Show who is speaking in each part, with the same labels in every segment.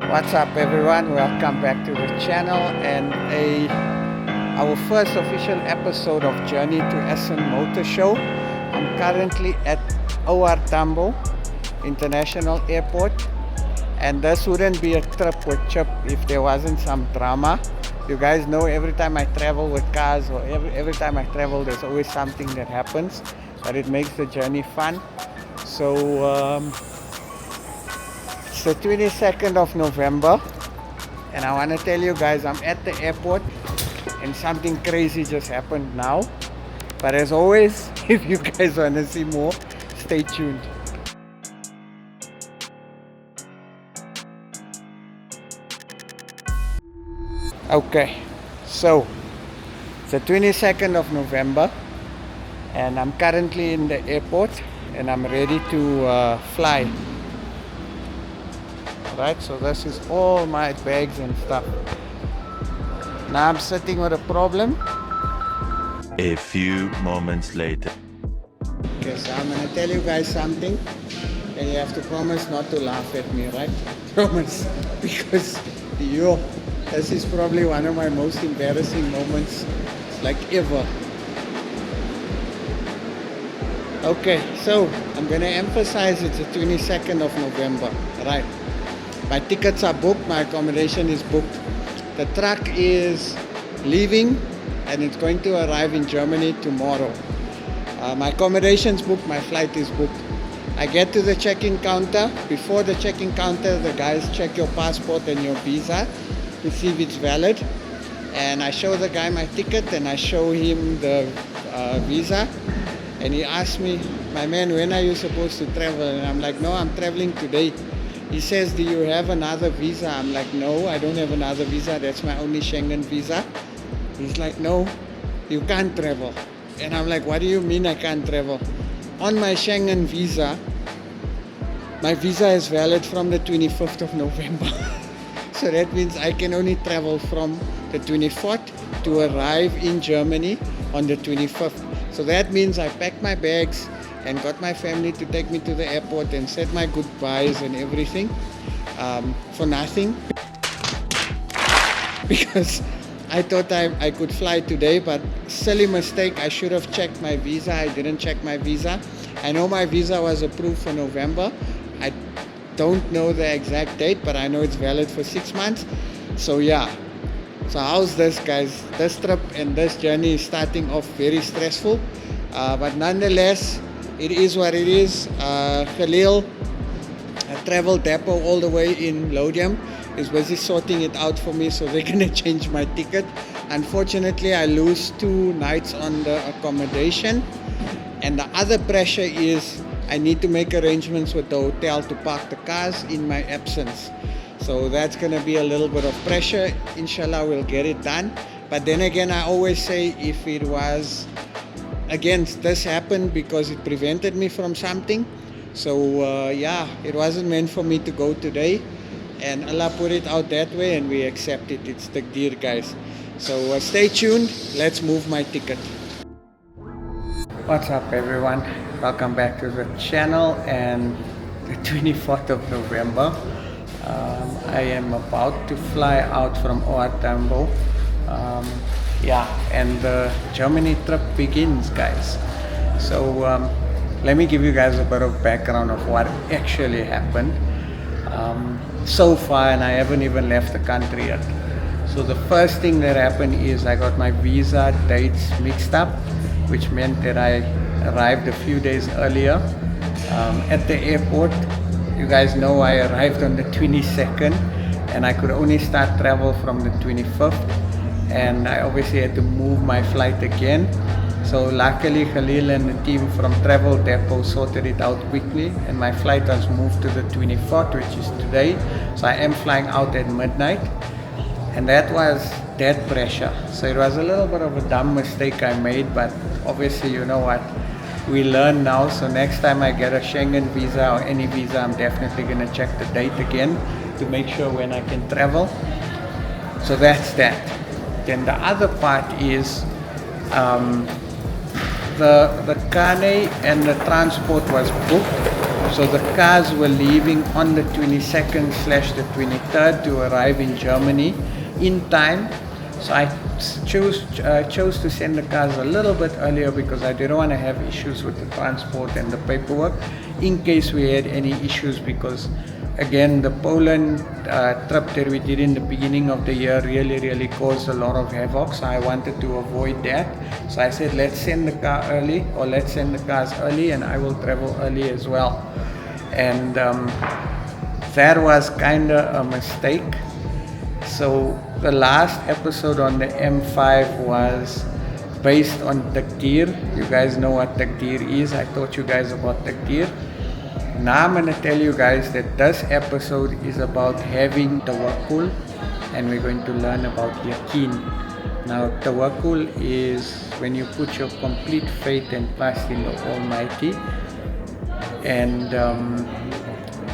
Speaker 1: What's up everyone, welcome back to the channel and our first official episode of Journey to Essen Motor Show. I'm currently at OR Tambo International Airport, and this wouldn't be a trip with Chip if there wasn't some drama. You guys know every time I travel with cars or every time I travel there's always something that happens, but it makes the journey fun. So it's the 22nd of November and I want to tell you guys I'm at the airport and something crazy just happened now. But as always, if you guys want to see more, stay tuned. Okay, so it's the 22nd of November and I'm currently in the airport and I'm ready to fly. Right, so this is all my bags and stuff. Now I'm sitting with a problem.
Speaker 2: A few moments later.
Speaker 1: Okay, so I'm gonna tell you guys something and you have to promise not to laugh at me, right? Promise, because this is probably one of my most embarrassing moments like ever. Okay, so I'm gonna emphasize it's the 22nd of November, right? My tickets are booked, my accommodation is booked. The truck is leaving and it's going to arrive in Germany tomorrow. My accommodation's booked, my flight is booked. I get to the check-in counter. Before the check-in counter, the guys check your passport and your visa to see if it's valid. And I show the guy my ticket and I show him the visa. And he asked me, my man, when are you supposed to travel? And I'm like, no, I'm traveling today. He says, do you have another visa? I'm like, no, I don't have another visa. That's my only Schengen visa. He's like, no, you can't travel. And I'm like, what do you mean I can't travel? On my Schengen visa, my visa is valid from the 25th of November. So that means I can only travel from the 24th to arrive in Germany on the 25th. So that means I packed my bags and got my family to take me to the airport and said my goodbyes and everything for nothing. Because I thought I could fly today, but silly mistake, I should have checked my visa. I didn't check my visa. I know my visa was approved for November. I don't know the exact date, but I know it's valid for 6 months. So yeah. So how's this, guys? This trip and this journey is starting off very stressful, but nonetheless, it is what it is. Khalil, a travel depot all the way in Lodium, is busy sorting it out for me, so they're gonna change my ticket. Unfortunately, I lose 2 nights on the accommodation, and the other pressure is I need to make arrangements with the hotel to park the cars in my absence. So that's gonna be a little bit of pressure. Inshallah, we'll get it done. But then again, I always say if it was against this happened because it prevented me from something. So yeah, it wasn't meant for me to go today, and Allah put it out that way and we accept it. It's the deal, guys. So stay tuned, let's move my ticket. What's up everyone, welcome back to the channel. And the 24th of November, I am about to fly out from OR Tambo. Yeah, and the Germany trip begins, guys. So let me give you guys a bit of background of what actually happened so far, and I haven't even left the country yet. So the first thing that happened is I got my visa dates mixed up, which meant that I arrived a few days earlier at the airport. You guys know I arrived on the 22nd and I could only start travel from the 25th. And I obviously had to move my flight again. So luckily Khalil and the team from Travel Depot sorted it out quickly and my flight was moved to the 24th, which is today. So I am flying out at midnight, and that was that pressure. So it was a little bit of a dumb mistake I made, but obviously you know what, we learn now. So next time I get a Schengen visa or any visa, I'm definitely going to check the date again to make sure when I can travel. So that's that. Then the other part is the carnet and the transport was booked, So the cars were leaving on the 22nd / the 23rd to arrive in Germany in time. So I chose to send the cars a little bit earlier because I didn't want to have issues with the transport and the paperwork in case we had any issues, because again, the Poland trip that we did in the beginning of the year really caused a lot of havoc, so I wanted to avoid that. So I said, let's send the car early, or let's send the cars early, and I will travel early as well. And that was kind of a mistake. So the last episode on the M5 was based on takdir. You guys know what takdir is. I taught you guys about takdir. Now I'm going to tell you guys that this episode is about having Tawakul, and we're going to learn about yaqeen. Now Tawakul is when you put your complete faith and trust in the Almighty. And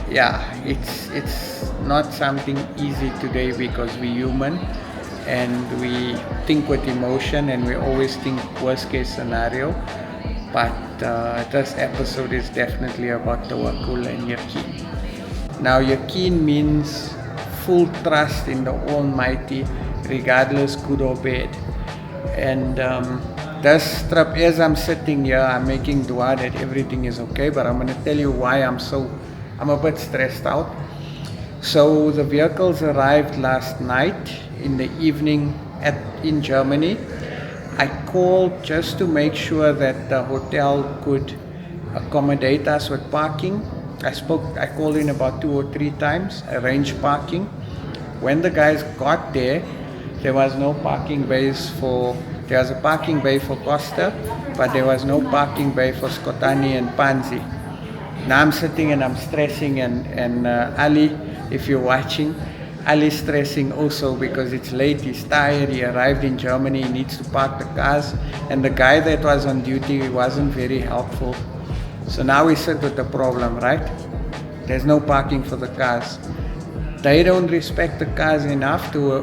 Speaker 1: yeah, it's not something easy today because we're human and we think with emotion and we always think worst case scenario. But this episode is definitely about Tawakul and yaqeen. Now yaqeen means full trust in the Almighty, regardless good or bad. And this trip, as I'm sitting here, I'm making dua that everything is okay, but I'm going to tell you why I'm a bit stressed out. So the vehicles arrived last night in the evening in Germany. I called just to make sure that the hotel could accommodate us with parking. I called in about 2 or 3 times, arranged parking. When the guys got there, there was no parking bays there was a parking bay for Kosta, but there was no parking bay for Skotane and Phansi. Now I'm sitting and I'm stressing, and Ali, if you're watching, Ali's stressing also because it's late, he's tired, he arrived in Germany, he needs to park the cars, and the guy that was on duty wasn't very helpful. So now we sit with the problem, right? There's no parking for the cars. They don't respect the cars enough to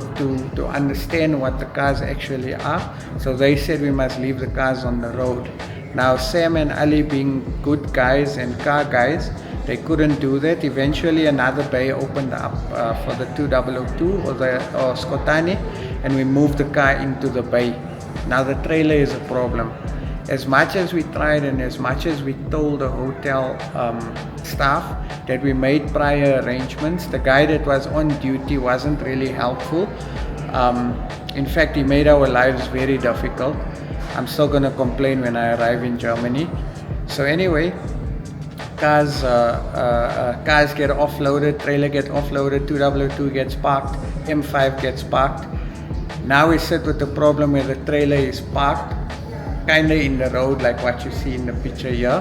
Speaker 1: understand what the cars actually are. So they said we must leave the cars on the road. Now Sam and Ali, being good guys and car guys, they couldn't do that. Eventually another bay opened up for the 2002 or Skotane, and we moved the car into the bay. Now the trailer is a problem. As much as we tried and as much as we told the hotel staff that we made prior arrangements, the guy that was on duty wasn't really helpful. In fact, he made our lives very difficult. I'm still going to complain when I arrive in Germany. So anyway, cars get offloaded, trailer get offloaded, 222 gets parked, M5 gets parked. Now we sit with the problem where the trailer is parked kinda in the road, like what you see in the picture here.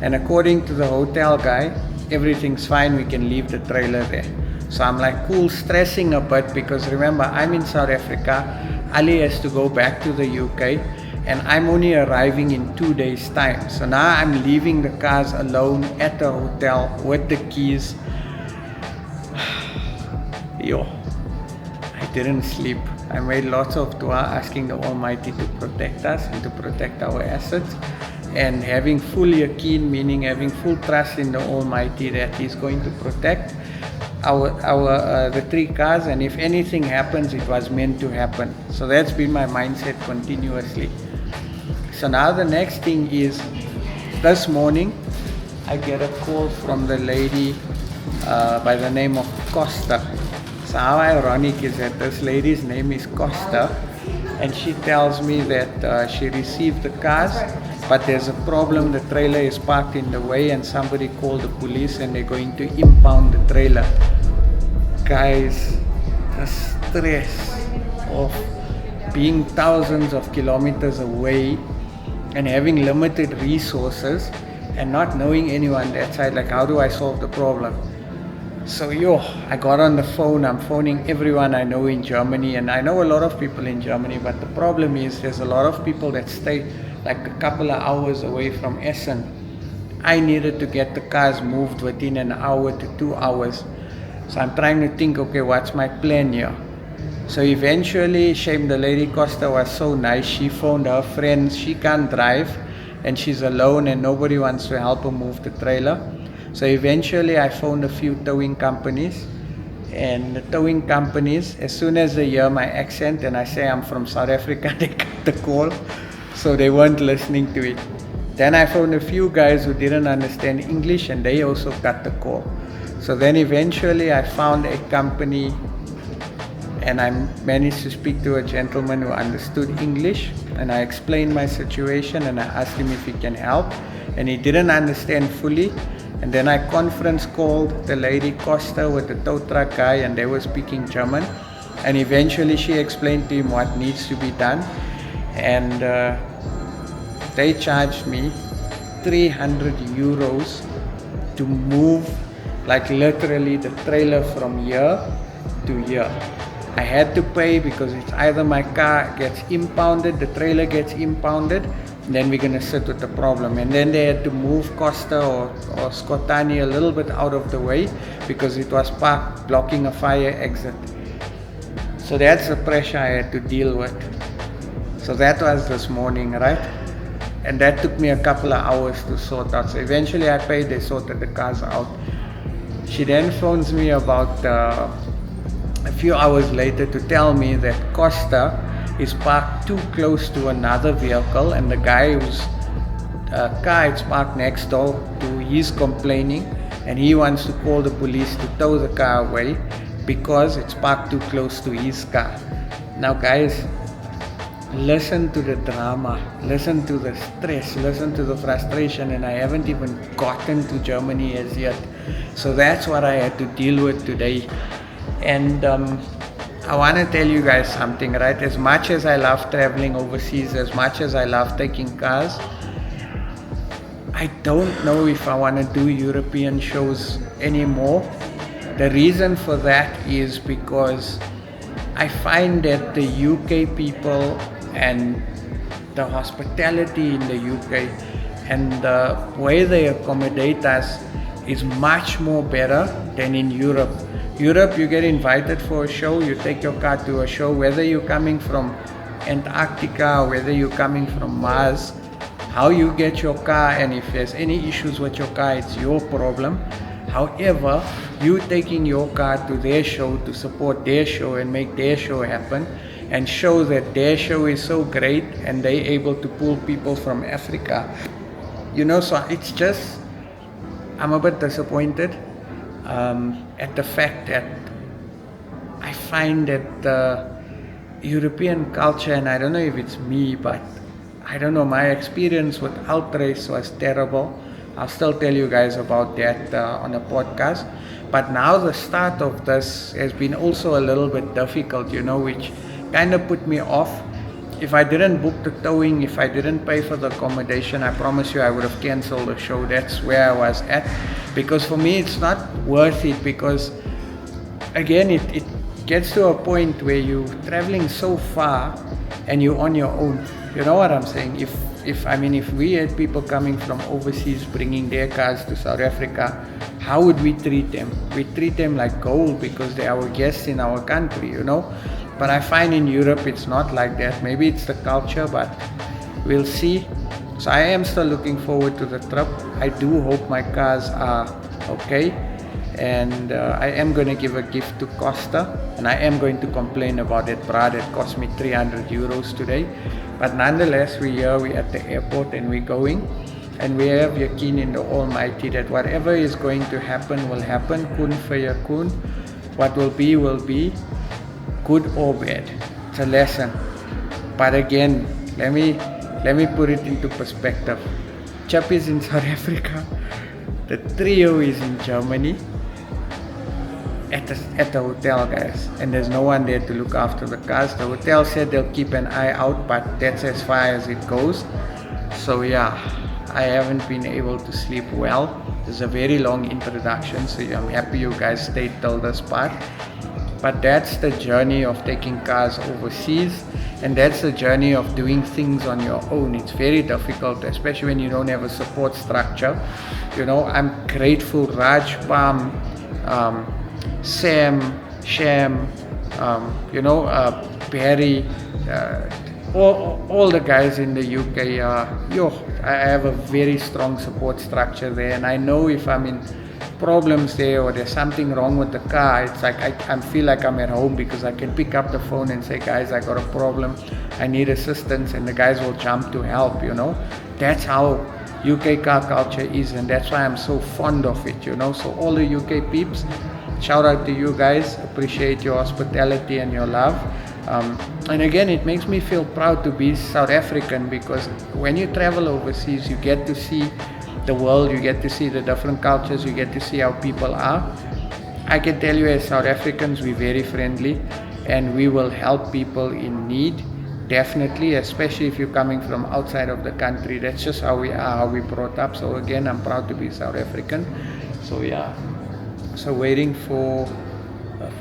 Speaker 1: And according to the hotel guy, everything's fine, we can leave the trailer there. So I'm like cool, stressing a bit because remember, I'm in South Africa, Ali has to go back to the UK, and I'm only arriving in 2 days time. So now I'm leaving the cars alone at the hotel with the keys. Yo, I didn't sleep. I made lots of dua asking the Almighty to protect us and to protect our assets, and having full yaqeen, meaning having full trust in the Almighty that He's going to protect the 3 cars, and if anything happens, it was meant to happen. So that's been my mindset continuously. So now the next thing is, this morning I get a call from the lady by the name of Kosta. So how ironic is that this lady's name is Kosta, and she tells me that she received the cars, but there's a problem, the trailer is parked in the way and somebody called the police and they're going to impound the trailer. Guys, the stress of being thousands of kilometers away and having limited resources and not knowing anyone that side, like how do I solve the problem? So I got on the phone, I'm phoning everyone I know in Germany, and I know a lot of people in Germany, but the problem is there's a lot of people that stay like a couple of hours away from Essen. I needed to get the cars moved within an hour to 2 hours. So I'm trying to think, okay, what's my plan here? So eventually, shame, the lady Kosta was so nice, she phoned her friends, she can't drive and she's alone and nobody wants to help her move the trailer. So eventually I phoned a few towing companies, and the towing companies, as soon as they hear my accent and I say I'm from South Africa, they cut the call. So they weren't listening to it. Then I found a few guys who didn't understand English, and they also cut the call. So then eventually I found a company, and I managed to speak to a gentleman who understood English, and I explained my situation and I asked him if he can help, and he didn't understand fully. And then I conference called the lady Kosta with the tow truck guy, and they were speaking German, and eventually she explained to him what needs to be done, and they charged me 300 euros to move, like literally the trailer from here to here. I had to pay because it's either my car gets impounded, the trailer gets impounded, then we're gonna sit with the problem. And then they had to move Kosta or Skotane a little bit out of the way because it was parked blocking a fire exit. So that's the pressure I had to deal with. So that was this morning, right? And that took me a couple of hours to sort out. So eventually I paid, they sorted the cars out. She then phones me about a few hours later to tell me that Kosta is parked too close to another vehicle, and the guy whose car is parked next door to, he's complaining, and he wants to call the police to tow the car away because it's parked too close to his car. Now guys, listen to the drama, listen to the stress, listen to the frustration, and I haven't even gotten to Germany as yet. So that's what I had to deal with today. And I want to tell you guys something, right? As much as I love traveling overseas, as much as I love taking cars, I don't know if I want to do European shows anymore. The reason for that is because I find that the UK people and the hospitality in the UK and the way they accommodate us is much more better than in Europe. Europe, you get invited for a show, you take your car to a show, whether you're coming from Antarctica or whether you're coming from Mars, how you get your car, and if there's any issues with your car, it's your problem. However, you taking your car to their show to support their show and make their show happen and show that their show is so great and they're able to pull people from Africa. You know, so it's just, I'm a bit disappointed at the fact that I find that the European culture, and I don't know if it's me, but I don't know, my experience with Outrace was terrible. I'll still tell you guys about that on a podcast. But now the start of this has been also a little bit difficult, you know, which kind of put me off. If I didn't book the towing, if I didn't pay for the accommodation, I promise you I would have cancelled the show. That's where I was at. Because for me it's not worth it, because again it gets to a point where you're traveling so far and you're on your own. You know what I'm saying? If we had people coming from overseas bringing their cars to South Africa, how would we treat them? We treat them like gold because they're our guests in our country, you know. But I find in Europe it's not like that. Maybe it's the culture, but we'll see. So I am still looking forward to the trip. I do hope my cars are okay. And I am going to give a gift to Kosta, and I am going to complain about that bra that cost me 300 euros today. But nonetheless, we're at the airport and we're going, and we have yakin in the Almighty that whatever is going to happen will happen. Kun fayakun. What will be, good or bad. It's a lesson. But again, let me put it into perspective. Chap is in South Africa, the trio is in Germany at the hotel, guys, and there's no one there to look after the cars. The hotel said they'll keep an eye out, but that's as far as it goes. So yeah, I haven't been able to sleep well. This is a very long introduction, so I'm happy you guys stayed till this part. But that's the journey of taking cars overseas, and that's the journey of doing things on your own. It's very difficult, especially when you don't have a support structure. You know, I'm grateful Raj, Pam, Sam, Sham, Barry, all the guys in the UK. I have a very strong support structure there, and I know if I'm in problems there or there's something wrong with the car, it's like I feel like I'm at home because I can pick up the phone and say, guys, I got a problem, I need assistance, and the guys will jump to help, you know. That's how UK car culture is, and that's why I'm so fond of it, you know. So all the UK peeps, shout out to you guys, appreciate your hospitality and your love. And again, it makes me feel proud to be South African, because when you travel overseas, you get to see the world, you get to see the different cultures, you get to see how people are. I can tell you, as South Africans, we're very friendly and we will help people in need, definitely, especially if you're coming from outside of the country. That's just how we are, how we brought up. So again, I'm proud to be South African. So yeah, so waiting for,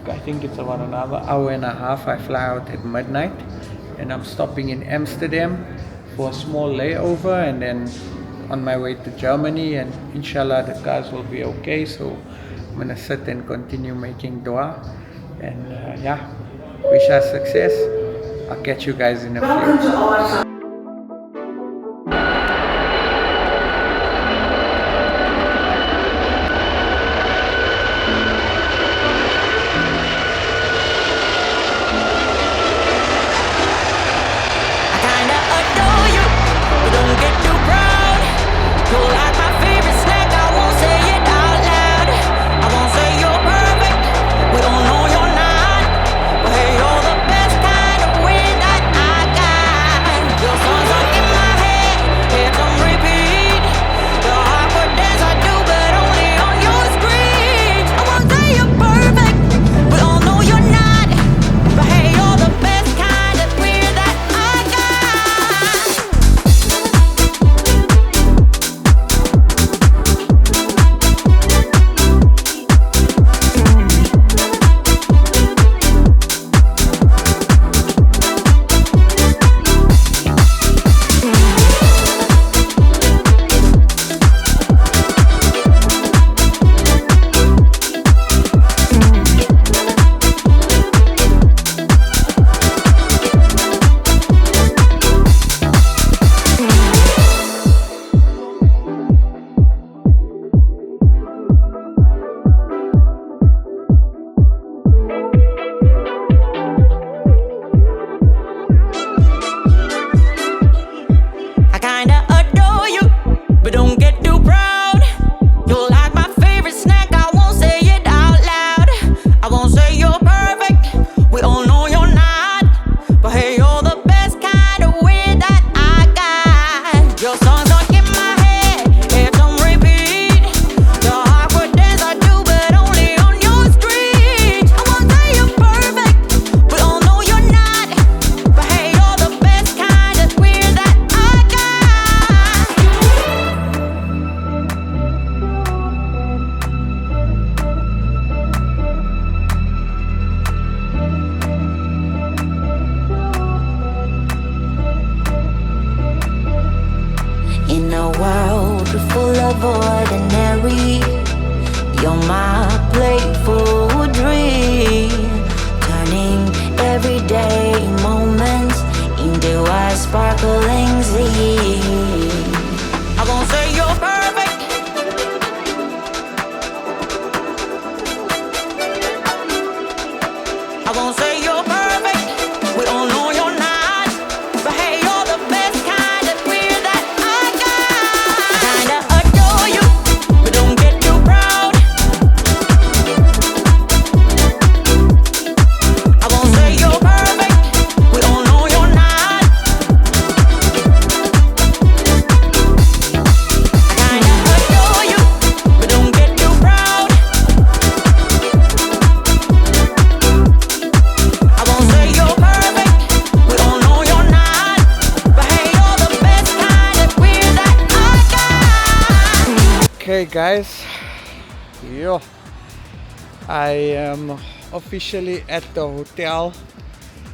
Speaker 1: I think it's about another hour and a half. I fly out at midnight and I'm stopping in Amsterdam for a small layover, and then on my way to Germany, and inshallah the cars will be okay. So I'm gonna sit and continue making dua, and yeah, wish us success. I'll catch you guys in a few. Okay guys, yo, I am officially at the hotel.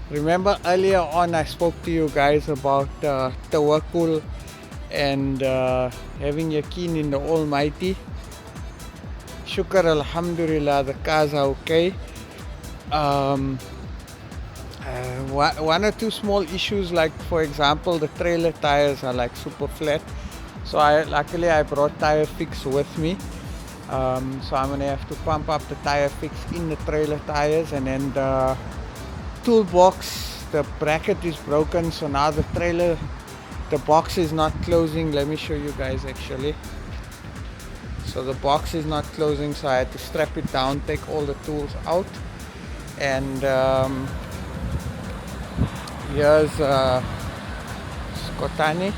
Speaker 1: Remember earlier on I spoke to you guys about Tawakul and having yaqeen in the Almighty. Shukr, alhamdulillah, the cars are okay. One or two small issues, like for example the trailer tires are like super flat. So luckily I brought tire fix with me. So I'm gonna have to pump up the tire fix in the trailer tires, and then the toolbox, the bracket is broken, so now the trailer, the box is not closing. Let me show you guys actually. So the box is not closing, so I had to strap it down, take all the tools out, and here's Skotane.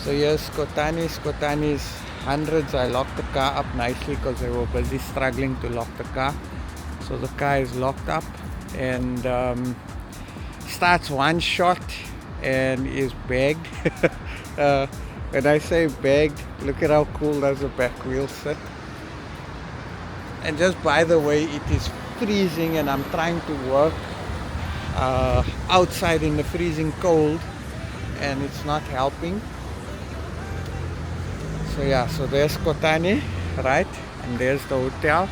Speaker 1: So here's Skotane. Skotane's hundreds. I locked the car up nicely because they were busy struggling to lock the car. So the car is locked up, and starts one shot and is bagged. When I say bagged, look at how cool does the back wheel sit. And just by the way, it is freezing and I'm trying to work outside in the freezing cold, and it's not helping. So yeah, so there's Skotane, right? And there's the hotel.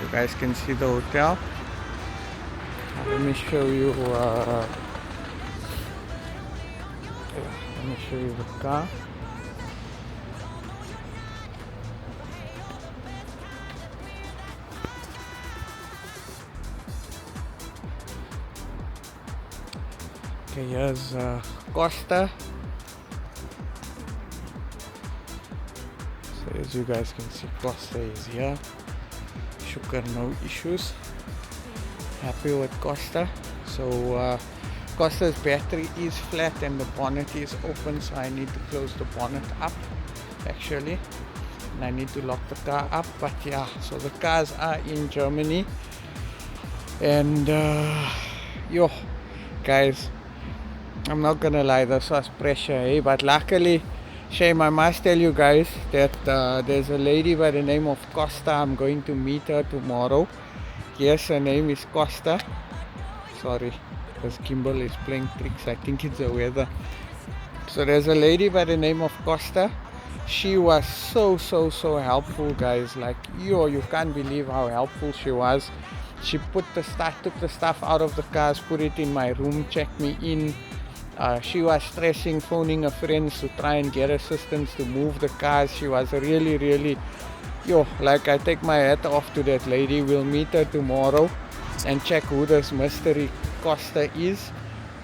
Speaker 1: You guys can see the hotel. Let me show you the car. Okay, here's Kosta. So as you guys can see, Kosta is here. Sugar, no issues. Happy with Kosta. So Kosta's battery is flat and the bonnet is open, so I need to close the bonnet up actually, and I need to lock the car up. But yeah, so the cars are in Germany, and yo guys, I'm not gonna lie, this was pressure, eh? But luckily, shame, I must tell you guys that there's a lady by the name of Kosta. I'm going to meet her tomorrow. Yes, her name is Kosta. Sorry, because Kimball is playing tricks. I think it's the weather. So there's a lady by the name of Kosta. She was so helpful, guys. Like, you can't believe how helpful she was. She took the stuff out of the cars, put it in my room, checked me in. She was stressing, phoning her friends to try and get assistance to move the cars. She was really, like, I take my hat off to that lady. We'll meet her tomorrow and check who this mystery Kosta is.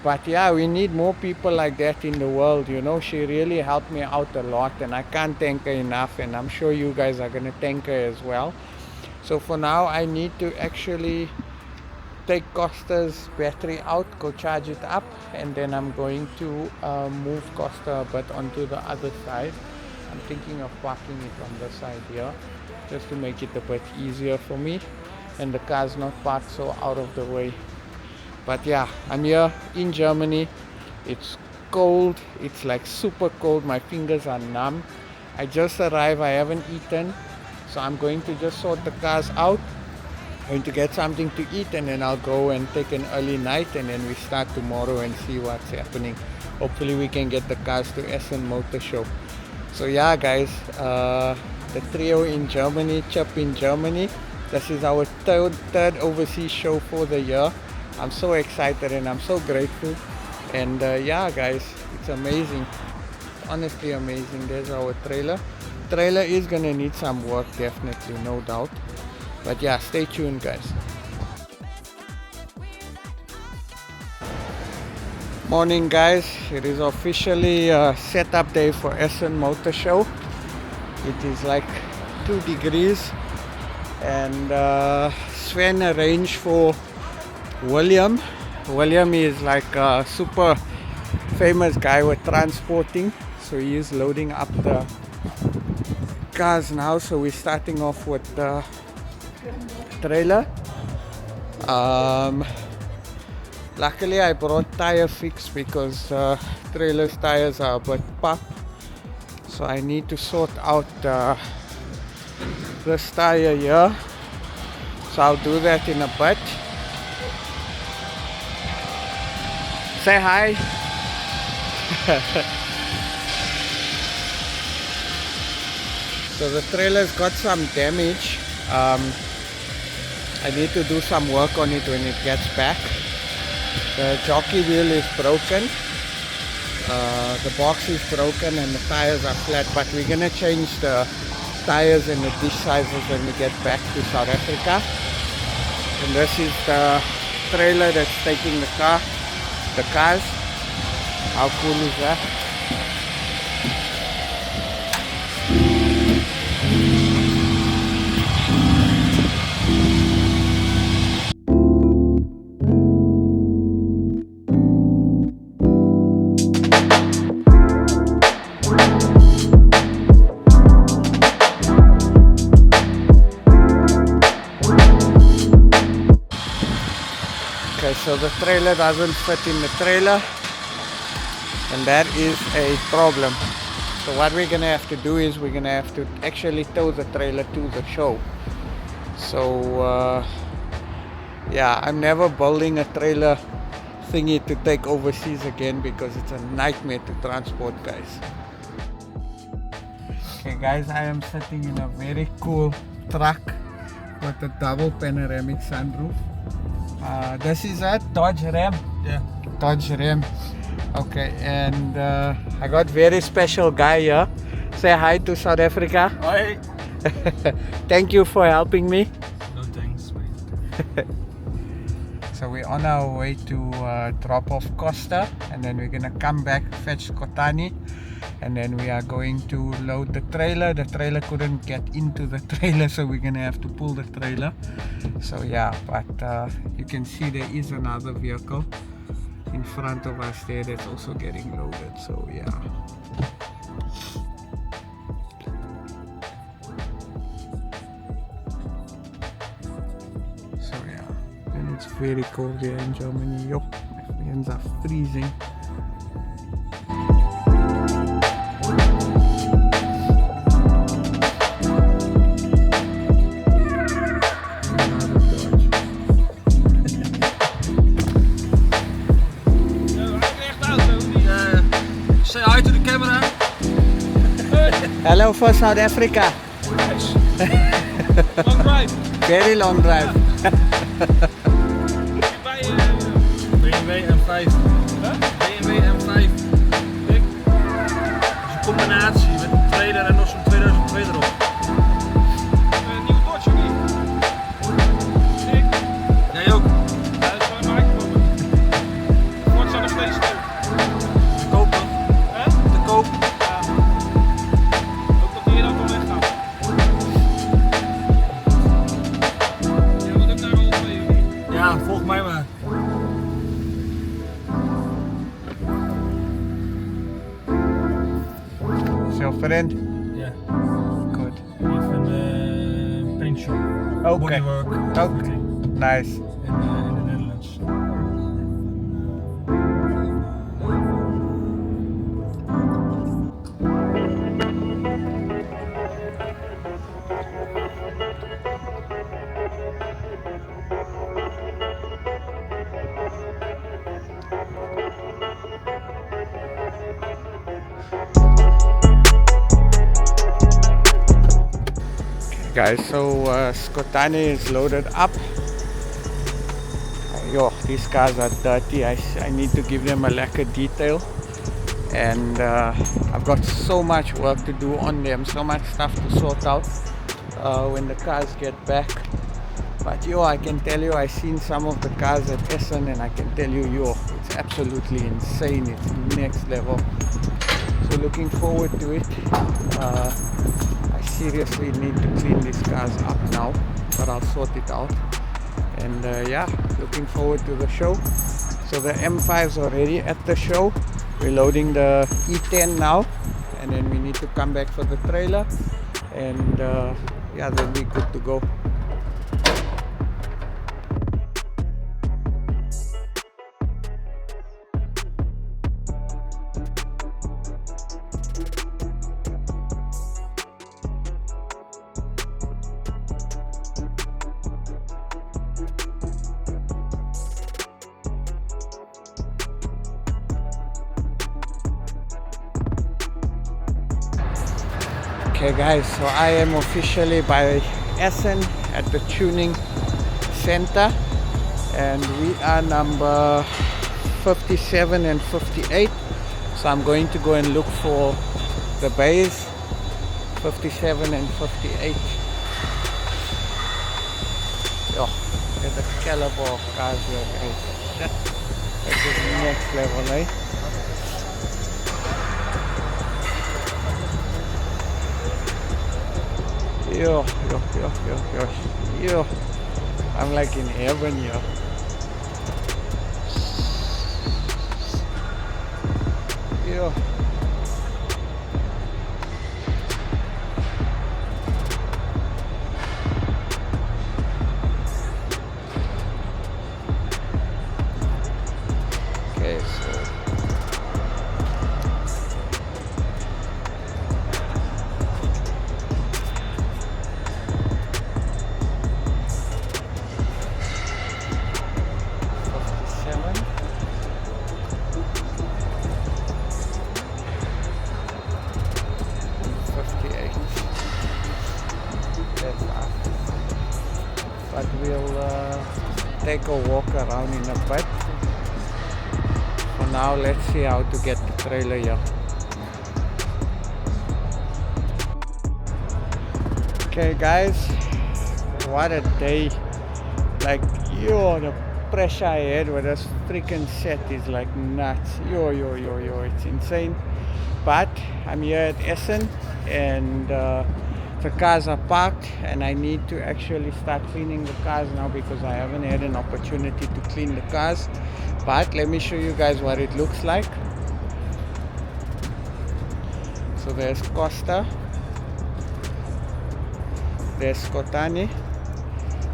Speaker 1: But yeah, we need more people like that in the world, you know. She really helped me out a lot, and I can't thank her enough, and I'm sure you guys are gonna thank her as well. So for now, I need to actually take Kosta's battery out, go charge it up, and then I'm going to move Kosta a bit onto the other side. I'm thinking of parking it on the side here, just to make it a bit easier for me, and the car's not parked so out of the way. But yeah, I'm here in Germany. It's cold, it's like super cold, my fingers are numb. I just arrived, I haven't eaten, so I'm going to just sort the cars out, going to get something to eat, and then I'll go and take an early night, and then we start tomorrow and see what's happening. Hopefully we can get the cars to Essen Motor Show. So yeah guys, the trio in Germany, Chip in Germany. This is our third overseas show for the year. I'm so excited and I'm so grateful. And yeah guys, it's amazing. It's honestly amazing. There's our trailer. Trailer is gonna need some work, definitely, no doubt. But yeah, stay tuned guys. Morning guys, it is officially setup day for Essen Motor Show. It is like 2 degrees, and Sven arranged for William. William is like a super famous guy with transporting, so he is loading up the cars now. So we're starting off with the trailer. Luckily I brought tire fix because trailer's tires are a bit popped, so I need to sort out this tire here, so I'll do that in a bit. Say hi. So the trailer's got some damage. I need to do some work on it when it gets back. The jockey wheel is broken, The box is broken and the tires are flat, but we're gonna change the tires and the dish sizes when we get back to South Africa. And this is the trailer that's taking the cars. How cool is that? Okay, so the trailer doesn't fit in the trailer, and that is a problem. So what we're gonna have to do is we're gonna have to actually tow the trailer to the show. So yeah, I'm never building a trailer thingy to take overseas again because it's a nightmare to transport, guys. Okay guys, I am sitting in a very cool truck with a double panoramic sunroof. This is a Dodge Ram.
Speaker 3: Yeah.
Speaker 1: Dodge Ram. Okay, and I got very special guy here. Say hi to South Africa.
Speaker 3: Hi.
Speaker 1: Thank you for helping me.
Speaker 3: No thanks, mate.
Speaker 1: So we're on our way to drop off Kosta, and then we're gonna come back, fetch Skotane, and then we are going to load the trailer. The trailer couldn't get into the trailer, so we're gonna have to pull the trailer. So yeah, but you can see there is another vehicle in front of us there that's also getting loaded. So yeah. So yeah, and it's very cold here in Germany. Yup, my hands are freezing.
Speaker 3: Say hi to the camera.
Speaker 1: Hello for South Africa.
Speaker 3: Nice. Long drive.
Speaker 1: Very long drive.
Speaker 3: BMW M5. BMW M5. Kijk. Dat is een combinatie met een trailer en nog zo'n 2002 erop. Een nieuwe Dodge of niet? Ik. Jij ook? Ja, dat is wel een maakje van me. Wordt zo nog steeds stil. Te koop nog. Hè? Te koop. Ja. Ook dat hier dan wel weggaan. Ja, wat ook naar rol 2 of niet? Ja, volg mij maar.
Speaker 1: Your friend?
Speaker 3: Yeah.
Speaker 1: Good.
Speaker 3: Even paint shop.
Speaker 1: Okay.
Speaker 3: Bodywork.
Speaker 1: Okay.
Speaker 3: Everything.
Speaker 1: Nice.
Speaker 3: In the Netherlands.
Speaker 1: Guys, so Skotane is loaded up. Yo, these cars are dirty. I need to give them a lacquer detail, and I've got so much work to do on them, so much stuff to sort out when the cars get back. But yo, I can tell you, I've seen some of the cars at Essen, and I can tell you, yo, it's absolutely insane. It's next level. So looking forward to it. Seriously need to clean these cars up now, but I'll sort it out. And yeah, looking forward to the show. So the M5's already at the show. We're loading the E10 now, and then we need to come back for the trailer, and yeah, then we're good to go. Okay guys, so I am officially by Essen at the tuning center, and we are number 57 and 58. So I'm going to go and look for the bays 57 and 58. Oh, there's a caliber of cars here, guys. That is next level, eh? Yo. I'm like in heaven here. Yo. Okay, so but we'll take a walk around in a bit. For now, let's see how to get the trailer here. Okay guys, what a day. Like, yo, the pressure I had with this freaking set is like nuts. Yo, it's insane. But I'm here at Essen and the cars are parked and I need to actually start cleaning the cars now because I haven't had an opportunity to clean the cars. But let me show you guys what it looks like. So there's Kosta, there's Skotane.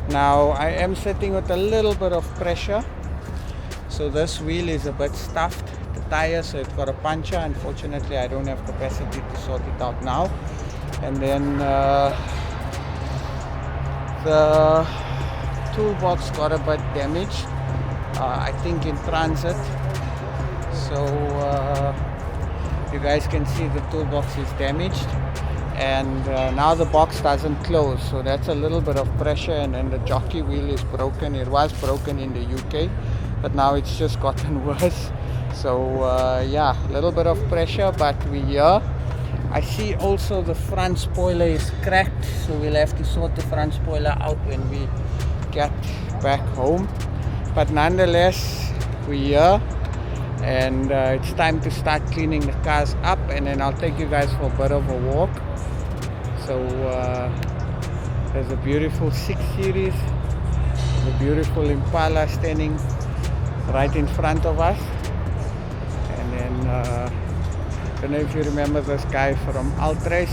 Speaker 1: Now I am setting with a little bit of pressure. So this wheel is a bit stuffed, the tire, so it's got a puncture. Unfortunately I don't have capacity to sort it out now. And then the toolbox got a bit damaged, I think in transit. So you guys can see the toolbox is damaged, and now the box doesn't close, so that's a little bit of pressure. And then the jockey wheel is broken. It was broken in the UK, but now it's just gotten worse. So yeah, a little bit of pressure, but we're here. I see also the front spoiler is cracked, so we'll have to sort the front spoiler out when we get back home. But nonetheless, we're here and it's time to start cleaning the cars up, and then I'll take you guys for a bit of a walk. So there's a beautiful 6 Series, the beautiful Impala standing right in front of us. And then I don't know if you remember this guy from Altrace.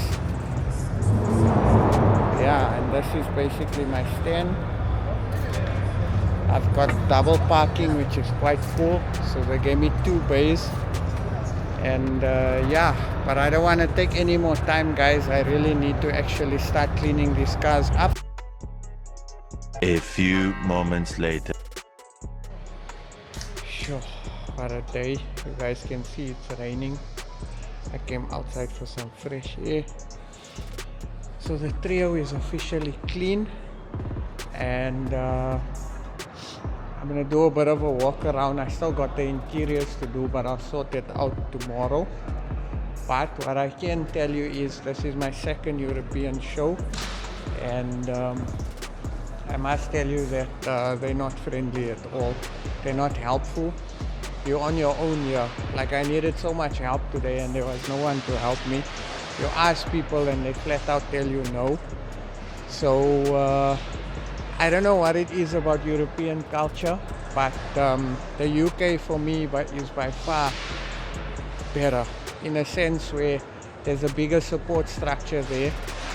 Speaker 1: Yeah, and this is basically my stand. I've got double parking, which is quite cool. So they gave me 2 bays. And yeah, but I don't want to take any more time, guys. I really need to actually start cleaning these cars up.
Speaker 2: A few moments later.
Speaker 1: Sure, what a day. You guys can see it's raining. I came outside for some fresh air. So the trio is officially clean, and I'm gonna do a bit of a walk around. I still got the interiors to do, but I'll sort it out tomorrow. But what I can tell you is this is my second European show, and I must tell you that they're not friendly at all. They're not helpful. You're on your own here. Like, I needed so much help today and there was no one to help me. You ask people and they flat out tell you no. So I don't know what it is about European culture, but the UK for me is by far better, in a sense where there's a bigger support structure there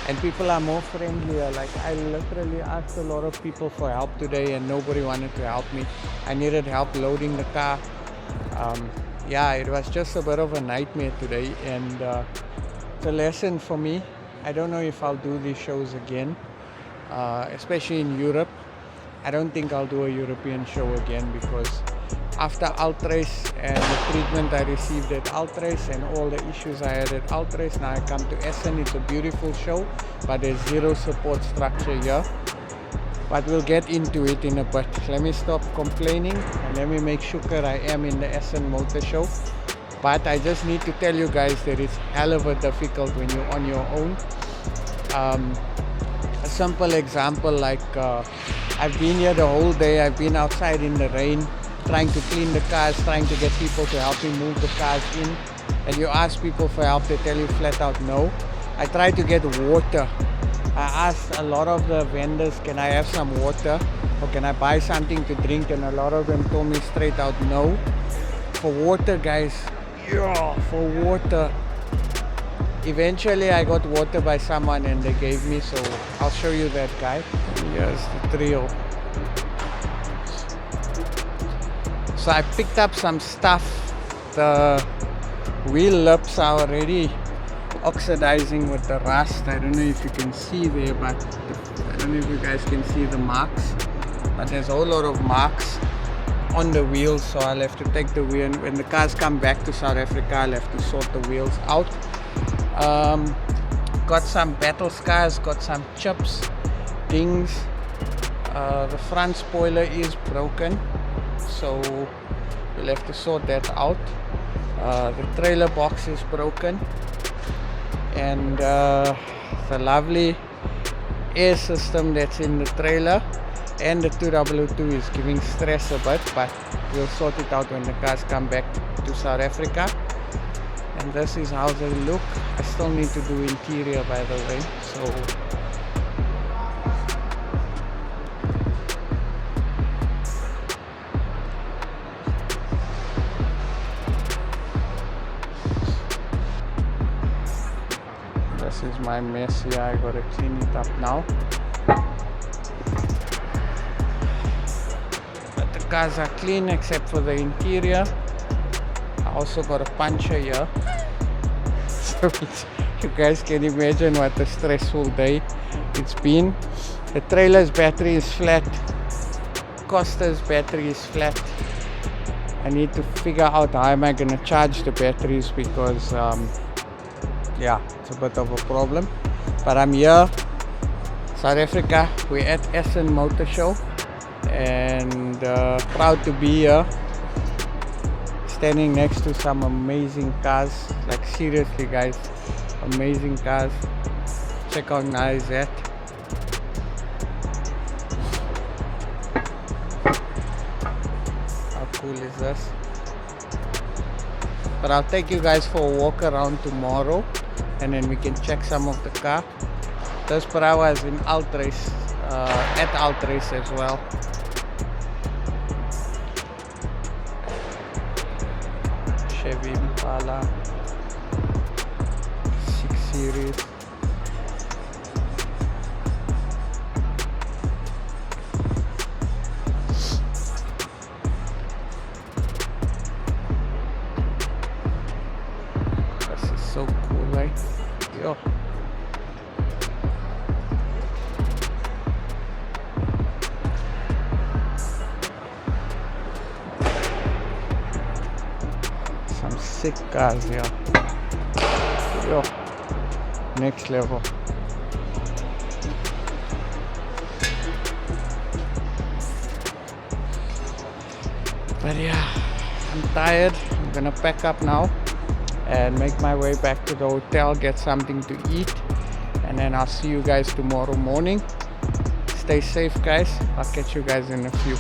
Speaker 1: and people are more friendlier. Like, I literally asked a lot of people for help today and nobody wanted to help me. I needed help loading the car. Yeah, it was just a bit of a nightmare today, and it's a lesson for me. I don't know if I'll do these shows again, especially in Europe. I don't think I'll do a European show again, because after Altrace and the treatment I received at Altrace and all the issues I had at Altrace, now I come to Essen. It's a beautiful show, but there's zero support structure here. But we'll get into it in a bit. Let me stop complaining and let me make sure I am in the Essen Motor Show. But I just need to tell you guys that it's hell of a difficult when you're on your own. A simple example, like I've been here the whole day. I've been outside in the rain trying to clean the cars, trying to get people to help me move the cars in, and you ask people for help, they tell you flat out no. I try to get water. I asked a lot of the vendors, can I have some water or can I buy something to drink, and a lot of them told me straight out no. For water, guys, yeah, for water. Eventually I got water by someone and they gave me, so I'll show you that guy. Here's the trio. So I picked up some stuff. The wheel lips are already oxidizing with the rust. I don't know if you can see there, but I don't know if you guys can see the marks, but there's a whole lot of marks on the wheels, so I'll have to take the wheel. When the cars come back to South Africa, I'll have to sort the wheels out. Got some battle scars, got some chips, dings. The front spoiler is broken, so we'll have to sort that out. The trailer box is broken, and the lovely air system that's in the trailer and the 202 is giving stress a bit, but we'll sort it out when the cars come back to South Africa. And this is how they look. I still need to do interior, by the way, so this is my mess here. I gotta clean it up now. But the cars are clean except for the interior. I also got a puncher here. So you guys can imagine what a stressful day it's been. The trailer's battery is flat. Kosta's battery is flat. I need to figure out how am I gonna charge the batteries, because yeah, it's a bit of a problem. But I'm here, South Africa. We're at Essen Motor Show, and proud to be here, standing next to some amazing cars. Like seriously guys, amazing cars. Check how nice that. How cool is this? But I'll take you guys for a walk around tomorrow, and then we can check some of the car. This Brava is in Altrace, at Altrace as well. Chevy Impala 6 Series. This is so cool, right? Yo. Some sick cars here. Yo. Next level. But yeah, I'm tired. I'm gonna pack up now and make my way back to the hotel, get something to eat, and then I'll see you guys tomorrow morning. Stay safe guys. I'll catch you guys in a few.